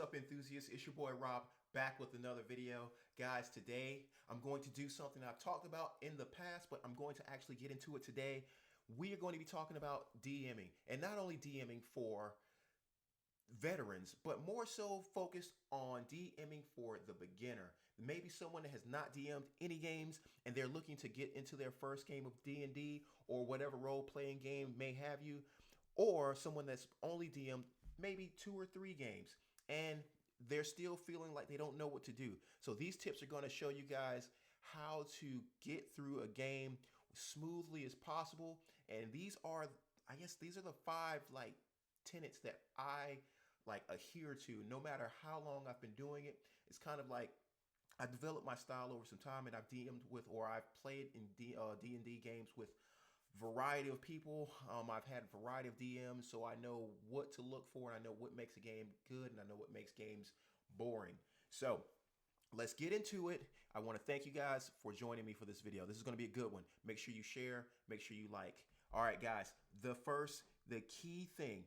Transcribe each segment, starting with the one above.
up, enthusiasts? It's your boy Rob back with another video. Guys, today I'm going to do something I've talked about in the past, but I'm going to actually get into it today. We are going to be talking about DMing, and not only DMing for veterans, but more so focused on DMing for the beginner. Maybe someone that has not DM'd any games and they're looking to get into their first game of D&D or whatever role-playing game may have you, or someone that's only DM'd maybe 2 or 3 games and they're still feeling like they don't know what to do. So these tips are going to show you guys how to get through a game smoothly as possible. And these are, I guess these are the 5 tenets that I adhere to no matter how long I've been doing it. It's kind of like I developed my style over some time, and I've DM'd with, or I've played in D&D games with variety of people. I've had a variety of DMs, so I know what to look for, and I know what makes a game good, and I know what makes games boring. So let's get into it. I want to thank you guys for joining me for this video. This is going to be a good one. Make sure you share, make sure you like. All right, guys, the key thing,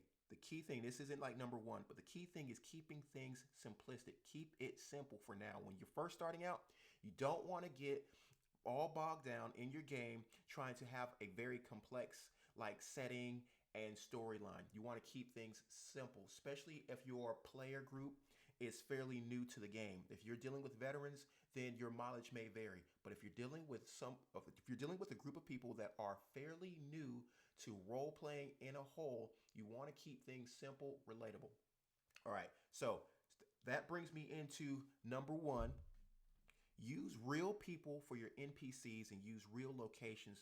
this isn't like number one, but the key thing is keeping things simplistic. Keep it simple for now. When you're first starting out, you don't want to get all bogged down in your game trying to have a very complex setting and storyline. You want to keep things simple, especially if your player group is fairly new to the game. If you're dealing with veterans, then your mileage may vary. But if you're dealing with a group of people that are fairly new to role playing in a whole, you want to keep things simple, relatable. All right, so that brings me into number 1. Use real people for your NPCs and use real locations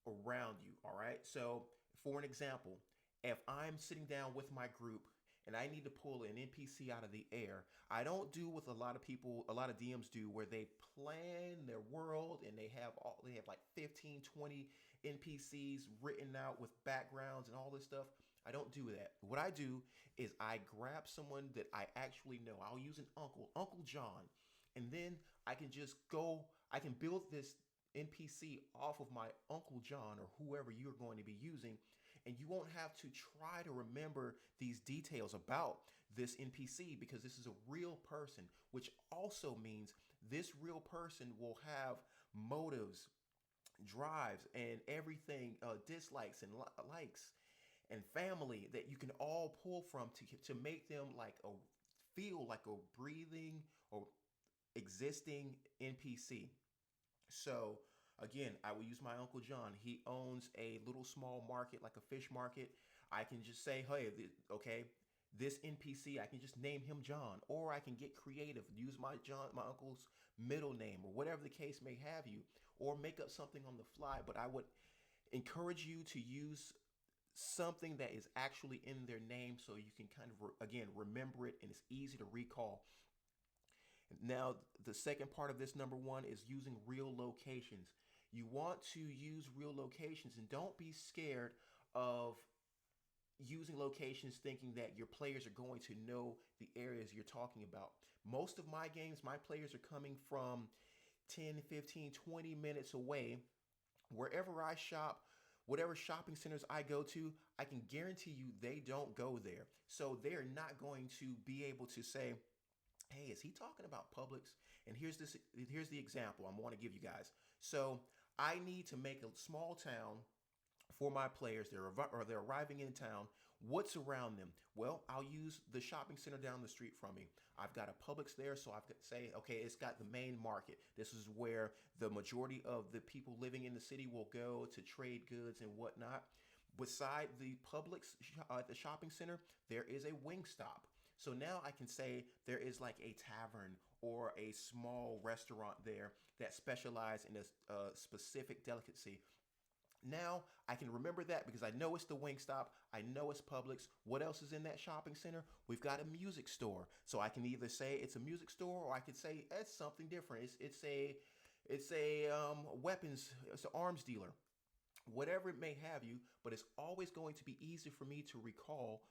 around you. All right. So for an example, if I'm sitting down with my group and I need to pull an NPC out of the air, I don't do what a lot of DMs do, where they plan their world and they have like 15, 20 NPCs written out with backgrounds and all this stuff. I don't do that. What I do is I grab someone that I actually know. I'll use an Uncle John. And then I can build this NPC off of my Uncle John or whoever you're going to be using. And you won't have to try to remember these details about this NPC, because this is a real person, which also means this real person will have motives, drives, and everything, dislikes and likes, and family that you can all pull from to make them feel like a breathing or existing NPC. So again, I will use my Uncle John. He owns a little small market, like a fish market. I can just say, hey, okay, this NPC, I can just name him John, or I can get creative, use my uncle's middle name, or whatever the case may have you, or make up something on the fly. But I would encourage you to use something that is actually in their name, so you can kind of again remember it and it's easy to recall. Now, the second part of this, number 1, is using real locations. You want to use real locations, and don't be scared of using locations thinking that your players are going to know the areas you're talking about. Most of my games, my players are coming from 10, 15, 20 minutes away. Wherever I shop, whatever shopping centers I go to, I can guarantee you they don't go there. So they're not going to be able to say, hey, is he talking about Publix? And here's the example I want to give you guys. So I need to make a small town for my players. They're arriving in town. What's around them? Well, I'll use the shopping center down the street from me. I've got a Publix there, so I've got to say, okay, it's got the main market. This is where the majority of the people living in the city will go to trade goods and whatnot. Beside the Publix at the shopping center, there is a Wingstop. So now I can say there is like a tavern or a small restaurant there that specializes in a specific delicacy. Now I can remember that because I know it's the Wingstop. I know it's Publix. What else is in that shopping center? We've got a music store. So I can either say it's a music store, or I could say it's something different. It's a weapons, it's an arms dealer, whatever it may have you. But it's always going to be easy for me to recall,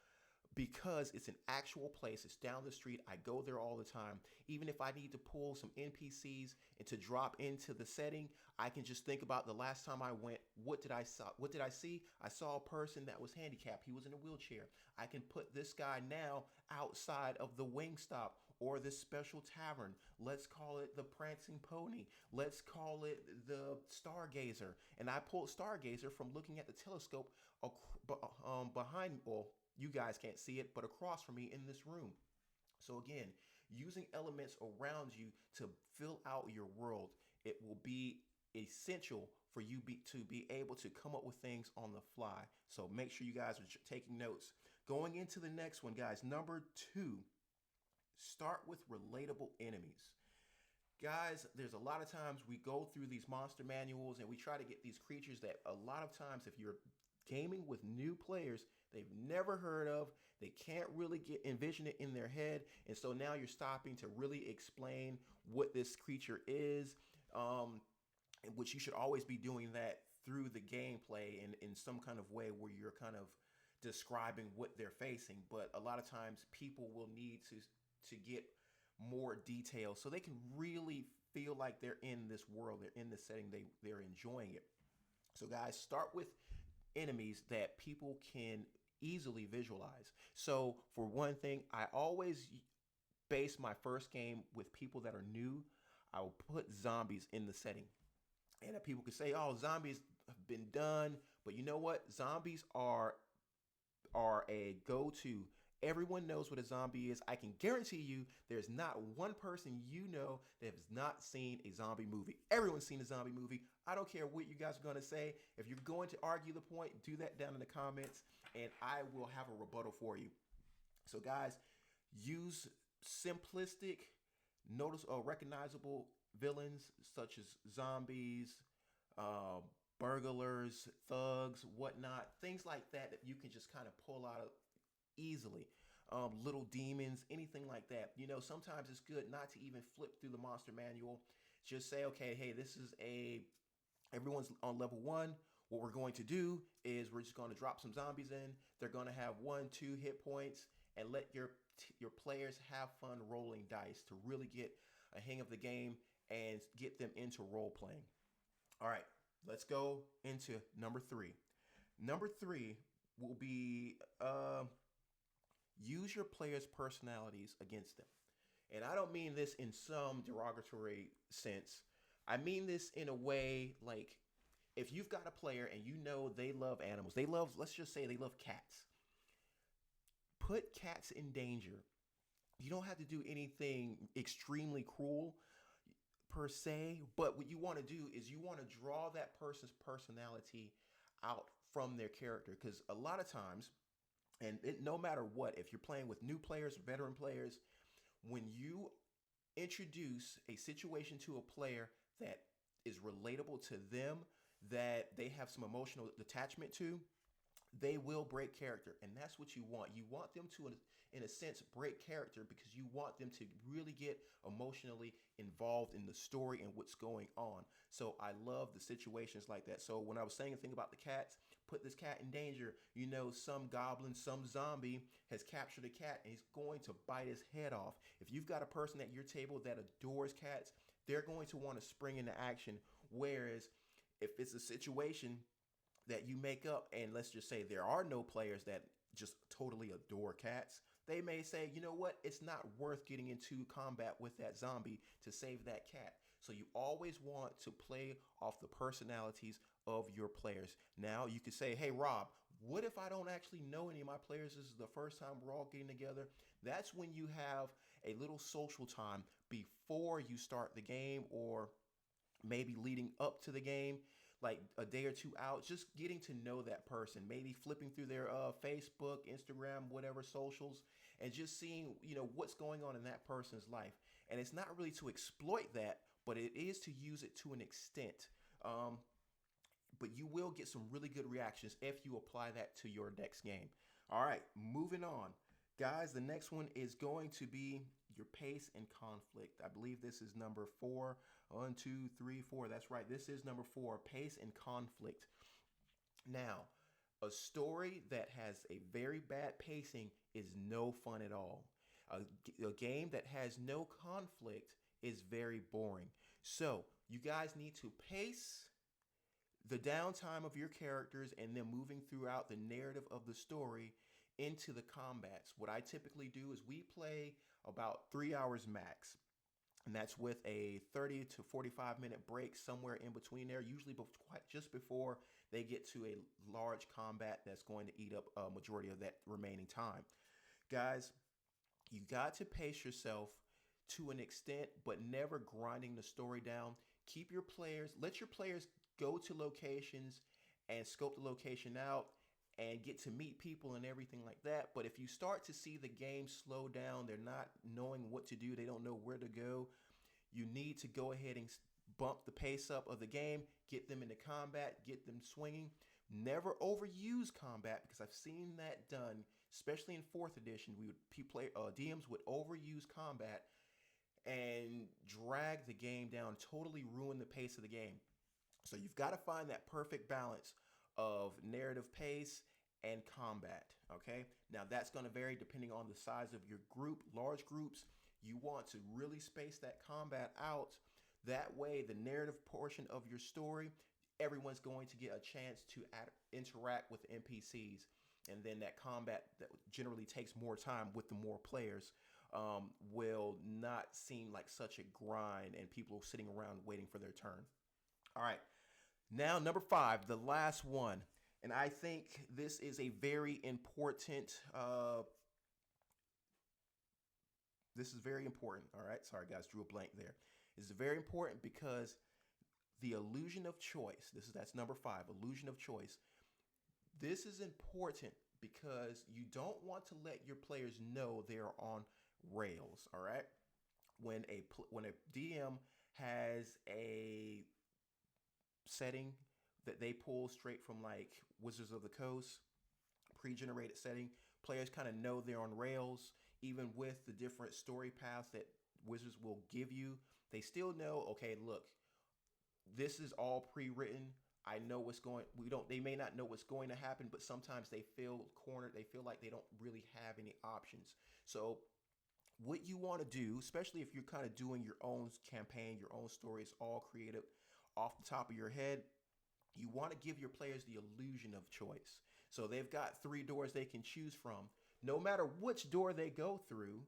because it's an actual place. It's down the street. I go there all the time. Even if I need to pull some NPCs and to drop into the setting, I can just think about the last time I went, What did I see? I saw a person that was handicapped. He was in a wheelchair. I can put this guy now outside of the Wingstop or this special tavern. Let's call it the Prancing Pony. Let's call it the Stargazer. And I pulled Stargazer from looking at the telescope behind. Well, you guys can't see it, but across from me in this room. So again, using elements around you to fill out your world, it will be essential for you to be able to come up with things on the fly. So make sure you guys are taking notes. Going into the next one, guys, number 2, start with relatable enemies. Guys, there's a lot of times we go through these monster manuals and we try to get these creatures that a lot of times, if you're gaming with new players, they've never heard of, they can't really envision it in their head. And so now you're stopping to really explain what this creature is, which you should always be doing that through the gameplay in some kind of way where you're kind of describing what they're facing. But a lot of times people will need to get more detail so they can really feel like they're in this world, they're in this setting, they're enjoying it. So guys, start with enemies that people can easily visualize. So for one thing, I always base my first game with people that are new. I will put zombies in the setting. And people could say, oh, zombies have been done. But you know what? Zombies are a go-to. Everyone knows what a zombie is. I can guarantee you there's not one person you know that has not seen a zombie movie. Everyone's seen a zombie movie. I don't care what you guys are going to say. If you're going to argue the point, do that down in the comments, and I will have a rebuttal for you. So guys, use simplistic, recognizable villains such as zombies, burglars, thugs, whatnot, things like that you can just kind of pull out of easily. Little demons, anything like that. You know, sometimes it's good not to even flip through the monster manual. Just say, okay, hey, everyone's on level 1. What we're going to do is we're just going to drop some zombies in. They're going to have 1, 2 hit points, and let your players have fun rolling dice to really get a hang of the game and get them into role playing. All right, let's go into number 3. Number 3 will be use your players' personalities against them. And I don't mean this in some derogatory sense. I mean this in a way like, if you've got a player and you know they love animals, let's just say they love cats. Put cats in danger. You don't have to do anything extremely cruel per se, but what you want to do is you want to draw that person's personality out from their character, because a lot of times, and no matter what, if you're playing with new players or veteran players, when you introduce a situation to a player that is relatable to them, that they have some emotional attachment to, they will break character. And that's what you want. You want them to, in a sense, break character, because you want them to really get emotionally involved in the story and what's going on. So I love the situations like that. So when I was saying a thing about the cats, put this cat in danger. You know, some goblin, some zombie has captured a cat and he's going to bite his head off. If you've got a person at your table that adores cats, they're going to want to spring into action. Whereas if it's a situation that you make up, and let's just say there are no players that just totally adore cats, they may say, you know what, it's not worth getting into combat with that zombie to save that cat. So you always want to play off the personalities of your players. Now you could say, hey Rob, what if I don't actually know any of my players? This is the first time we're all getting together. That's when you have a little social time before you start the game, or maybe leading up to the game, like a day or 2 out, just getting to know that person, maybe flipping through their Facebook, Instagram, whatever socials, and just seeing, you know, what's going on in that person's life. And it's not really to exploit that, but it is to use it to an extent. But you will get some really good reactions if you apply that to your next game. All right, moving on. Guys, the next one is going to be your pace and conflict. I believe this is number 4. 1, 2, 3, 4. That's right. This is number 4, pace and conflict. Now, a story that has a very bad pacing is no fun at all. A game that has no conflict is very boring. So you guys need to pace the downtime of your characters and then moving throughout the narrative of the story into the combats. What I typically do is we play about 3 hours max. And that's with a 30 to 45-minute break somewhere in between there, usually just before they get to a large combat that's going to eat up a majority of that remaining time. Guys, you got to pace yourself to an extent, but never grinding the story down. Let your players go to locations and scope the location out and get to meet people and everything like that. But if you start to see the game slow down, they're not knowing what to do, they don't know where to go, you need to go ahead and bump the pace up of the game, get them into combat, get them swinging. Never overuse combat, because I've seen that done, especially in fourth edition. DMs would overuse combat and drag the game down, totally ruin the pace of the game. So you've got to find that perfect balance of narrative pace and combat. Okay, now that's going to vary depending on the size of your group. Large groups, you want to really space that combat out. That way, the narrative portion of your story, everyone's going to get a chance to interact with NPCs. And then that combat that generally takes more time with the more players will not seem like such a grind and people sitting around waiting for their turn. All right. Now, number 5, the last one. And I think this is a very important, this is very important. All right. Sorry, guys, drew a blank there. This is very important because the illusion of choice, that's number 5, illusion of choice. This is important because you don't want to let your players know they're on rails. All right. When a DM has a setting that they pull straight from like Wizards of the Coast, pre-generated setting, players kind of know they're on rails. Even with the different story paths that Wizards will give you, they still know, okay, look, this is all pre-written. I know what's going. They may not know what's going to happen, but sometimes they feel cornered. They feel like they don't really have any options. So what you want to do, especially if you're kind of doing your own campaign, your own story, it's all created off the top of your head, you want to give your players the illusion of choice. So they've got 3 doors they can choose from. No matter which door they go through,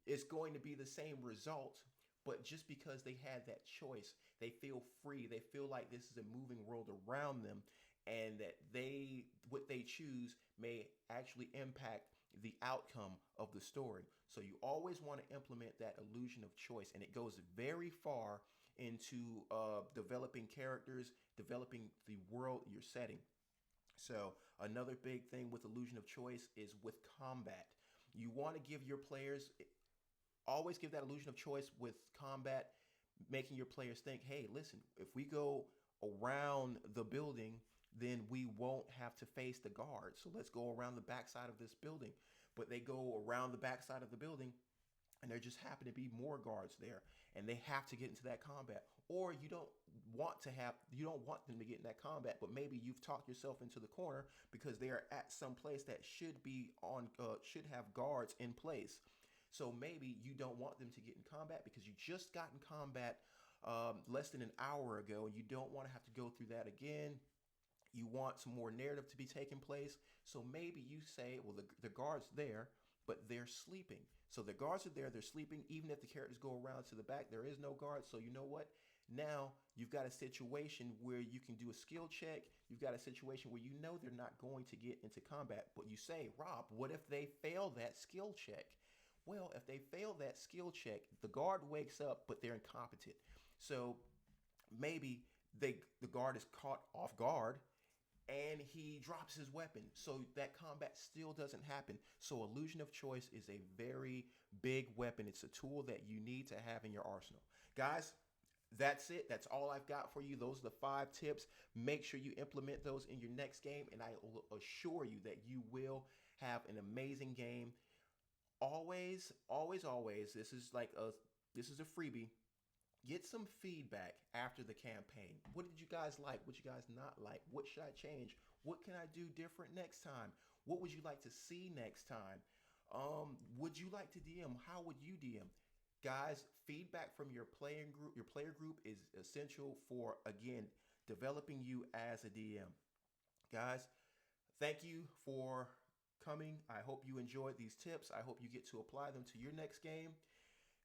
it's going to be the same result. But just because they had that choice, they feel free. They feel like this is a moving world around them, and that what they choose may actually impact the outcome of the story. So you always want to implement that illusion of choice, and it goes very far into developing characters, developing the world you're setting. So another big thing with illusion of choice is with combat. You want to give your players, always give that illusion of choice with combat, making your players think, hey, listen, if we go around the building, then we won't have to face the guards. So let's go around the backside of this building. But they go around the backside of the building, and there just happen to be more guards there, and they have to get into that combat. Or you don't want them to get in that combat, but maybe you've talked yourself into the corner because they are at some place that should have guards in place. So maybe you don't want them to get in combat because you just got in combat less than an hour ago, and you don't want to have to go through that again. You want some more narrative to be taking place. So maybe you say, well, the guard's there, but they're sleeping. So the guards are there, they're sleeping. Even if the characters go around to the back, there is no guard. So you know what? Now you've got a situation where you can do a skill check. You've got a situation where you know they're not going to get into combat. But you say, Rob, what if they fail that skill check? Well, if they fail that skill check, the guard wakes up, but they're incompetent. So maybe the guard is caught off guard and he drops his weapon. So that combat still doesn't happen. So illusion of choice is a very big weapon. It's a tool that you need to have in your arsenal. Guys, that's it. That's all I've got for you. Those are the 5 tips. Make sure you implement those in your next game, and I will assure you that you will have an amazing game. Always, always, always, this is a freebie. Get some feedback after the campaign. What did you guys like? What you guys not like? What should I change? What can I do different next time? What would you like to see next time? Would you like to DM? How would you DM? Guys, feedback from your player group is essential for, again, developing you as a DM. Guys, thank you for coming. I hope you enjoyed these tips. I hope you get to apply them to your next game.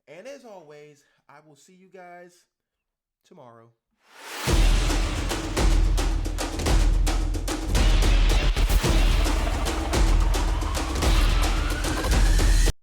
And as always, I will see you guys tomorrow.